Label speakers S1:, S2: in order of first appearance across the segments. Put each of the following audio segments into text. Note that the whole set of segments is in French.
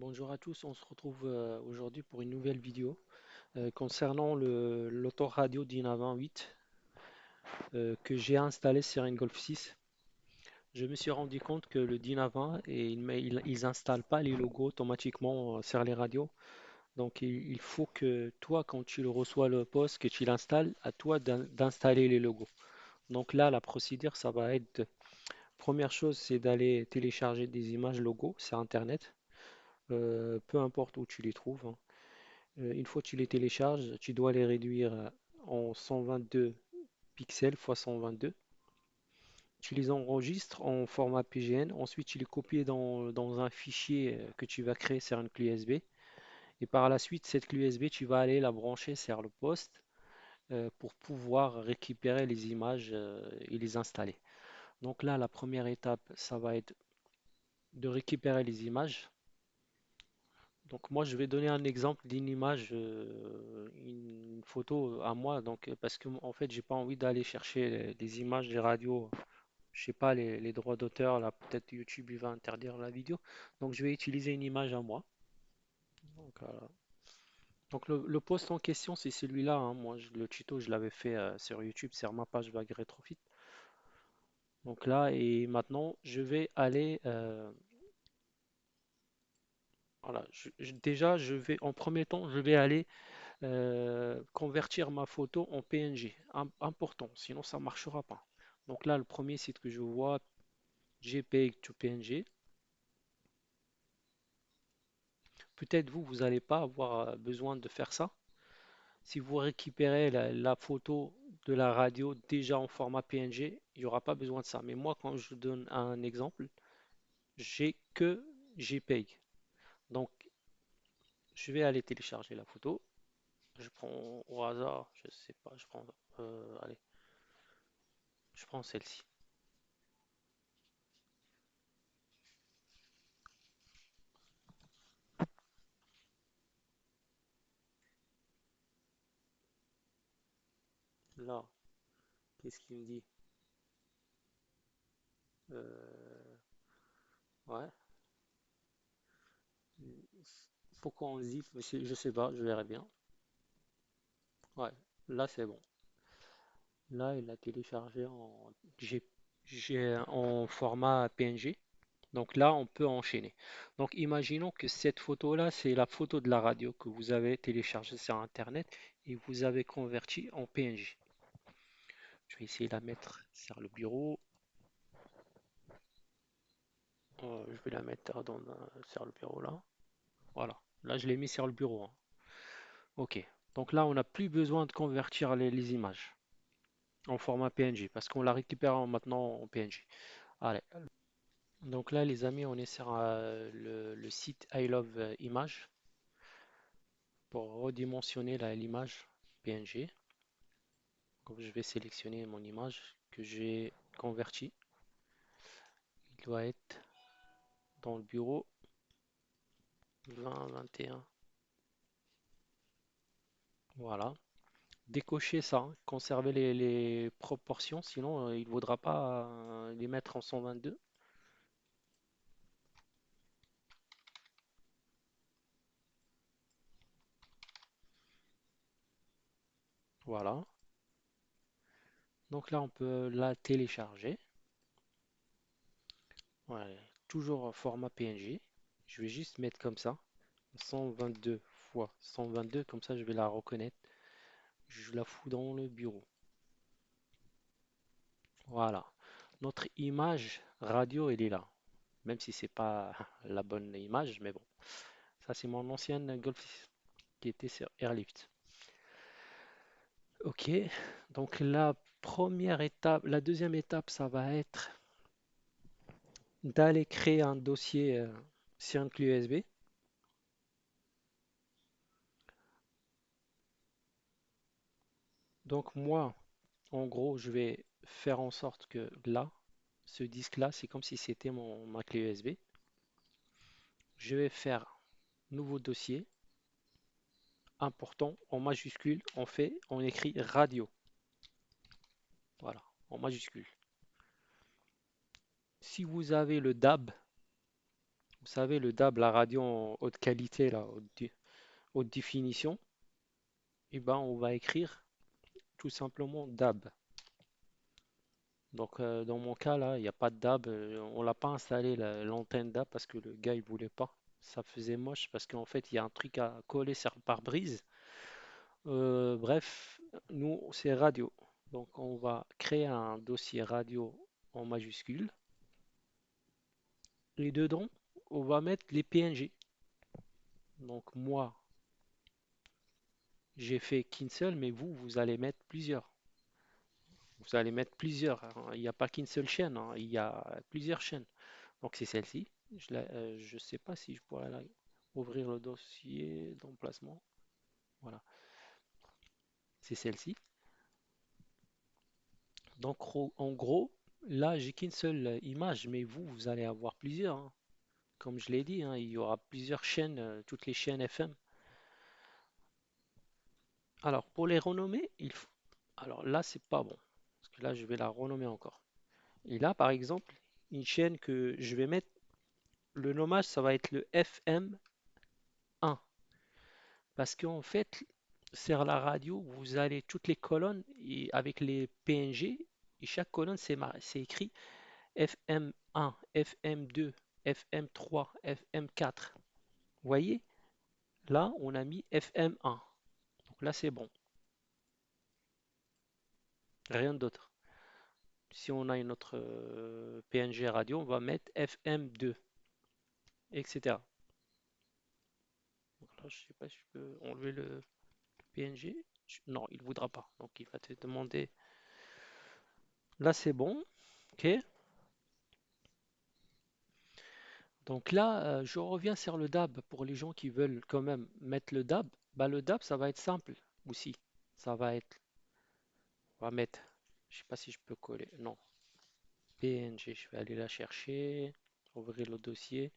S1: Bonjour à tous, on se retrouve aujourd'hui pour une nouvelle vidéo concernant l'autoradio Dynavant 8 que j'ai installé sur une Golf 6. Je me suis rendu compte que le Dynavant, ils installent pas les logos automatiquement sur les radios. Donc il faut que toi, quand tu le reçois le poste, que tu l'installes, à toi d'installer les logos. Donc là, la procédure, ça va être, première chose, c'est d'aller télécharger des images logos sur Internet, peu importe où tu les trouves, hein. Une fois que tu les télécharges, tu dois les réduire en 122 pixels x 122. Tu les enregistres en format PGN. Ensuite, tu les copies dans un fichier que tu vas créer sur une clé USB. Et par la suite, cette clé USB, tu vas aller la brancher sur le poste pour pouvoir récupérer les images et les installer. Donc là, la première étape, ça va être de récupérer les images. Donc moi, je vais donner un exemple d'une image, une photo à moi, parce que en fait, j'ai pas envie d'aller chercher des images des radios. Je sais pas les droits d'auteur là, peut-être YouTube il va interdire la vidéo. Donc je vais utiliser une image à moi. Donc, le post en question, c'est celui-là, hein. Moi, le tuto, je l'avais fait sur YouTube, sur ma page Vague Retrofit. Donc là, et maintenant, je vais aller, voilà, déjà, je vais en premier temps, je vais aller convertir ma photo en PNG. Important, sinon ça ne marchera pas. Donc là, le premier site que je vois, JPEG to PNG. Peut-être vous n'allez pas avoir besoin de faire ça. Si vous récupérez la photo de la radio déjà en format PNG, il n'y aura pas besoin de ça. Mais moi, quand je donne un exemple, j'ai que JPEG. Donc, je vais aller télécharger la photo. Je prends au hasard, je sais pas, allez, je prends celle-ci. Là, qu'est-ce qu'il me dit? Euh, ouais. Pourquoi on zip? Je sais pas, je verrai bien. Ouais, là c'est bon. Là, il a téléchargé en format PNG. Donc là, on peut enchaîner. Donc imaginons que cette photo-là, c'est la photo de la radio que vous avez téléchargée sur Internet et vous avez converti en PNG. Je vais essayer de la mettre sur le bureau. Je vais la mettre sur le bureau là. Voilà. Là, je l'ai mis sur le bureau, hein. Ok. Donc là, on n'a plus besoin de convertir les images en format PNG parce qu'on la récupère maintenant en PNG. Allez. Donc là, les amis, on est sur le site I Love Image pour redimensionner l'image PNG. Donc, je vais sélectionner mon image que j'ai convertie. Il doit être dans le bureau 20, 21. Voilà. Décochez ça, hein. Conservez les proportions, sinon il ne vaudra pas les mettre en 122. Voilà. Donc là, on peut la télécharger. Ouais. Toujours en format PNG. Je vais juste mettre comme ça. 122 fois 122, comme ça je vais la reconnaître. Je la fous dans le bureau. Voilà. Notre image radio, elle est là. Même si c'est pas la bonne image, mais bon. Ça, c'est mon ancienne Golf qui était sur Airlift. Ok. Donc la première étape, la deuxième étape, ça va être d'aller créer un dossier sur une clé USB. Donc moi, en gros, je vais faire en sorte que là, ce disque-là, c'est comme si c'était ma clé USB. Je vais faire nouveau dossier, important, en majuscule, on écrit radio. Voilà, en majuscule. Si vous avez le DAB, Vous savez, le DAB, la radio en haute qualité, là, haute définition, et ben on va écrire tout simplement DAB. Donc dans mon cas là, il n'y a pas de DAB, on l'a pas installé l'antenne DAB parce que le gars il voulait pas. Ça faisait moche parce qu'en fait il y a un truc à coller sur le pare-brise. Bref, nous c'est radio. Donc on va créer un dossier radio en majuscule et dedans on va mettre les PNG. Donc moi j'ai fait qu'une seule, mais vous allez mettre plusieurs. Vous allez mettre plusieurs, hein. Il n'y a pas qu'une seule chaîne, hein. Il y a plusieurs chaînes. Donc c'est celle-ci. Je sais pas si je pourrais ouvrir le dossier d'emplacement. Voilà, c'est celle-ci. Donc en gros, là j'ai qu'une seule image, mais vous allez avoir plusieurs, hein. Comme je l'ai dit, hein, il y aura plusieurs chaînes, toutes les chaînes FM. Alors pour les renommer, il faut. Alors là c'est pas bon, parce que là je vais la renommer encore. Et là par exemple, une chaîne que je vais mettre, le nommage ça va être le FM1. Parce qu'en fait, sur la radio, vous avez toutes les colonnes avec les PNG, et chaque colonne, c'est écrit FM1, FM2, FM3, FM4. Vous voyez, là, on a mis FM1. Donc là, c'est bon. Rien d'autre. Si on a une autre PNG radio, on va mettre FM2, etc. Donc là, je sais pas si je peux enlever le PNG. Non, il ne voudra pas. Donc il va te demander. Là, c'est bon. OK. Donc là, je reviens sur le DAB pour les gens qui veulent quand même mettre le DAB. Bah, le DAB, ça va être simple aussi. Ça va être, on va mettre, je sais pas si je peux coller, non, PNG, je vais aller la chercher, ouvrir le dossier.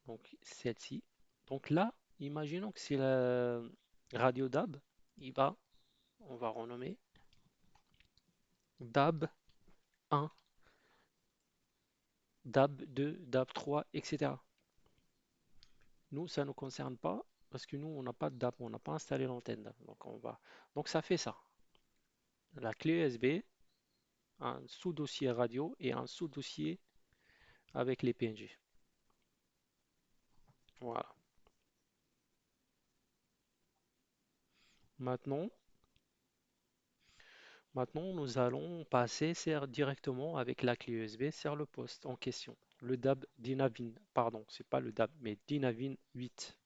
S1: Donc celle-ci. Donc là, imaginons que c'est la radio DAB. On va renommer DAB 1, DAB 2, DAB 3, etc. Nous, ça ne nous concerne pas parce que nous, on n'a pas de DAB, on n'a pas installé l'antenne. Donc ça fait ça. La clé USB, un sous-dossier radio et un sous-dossier avec les PNG. Voilà. Maintenant, maintenant, nous allons passer directement avec la clé USB sur le poste en question. Le DAB Dynavin, pardon, c'est pas le DAB, mais Dynavin 8.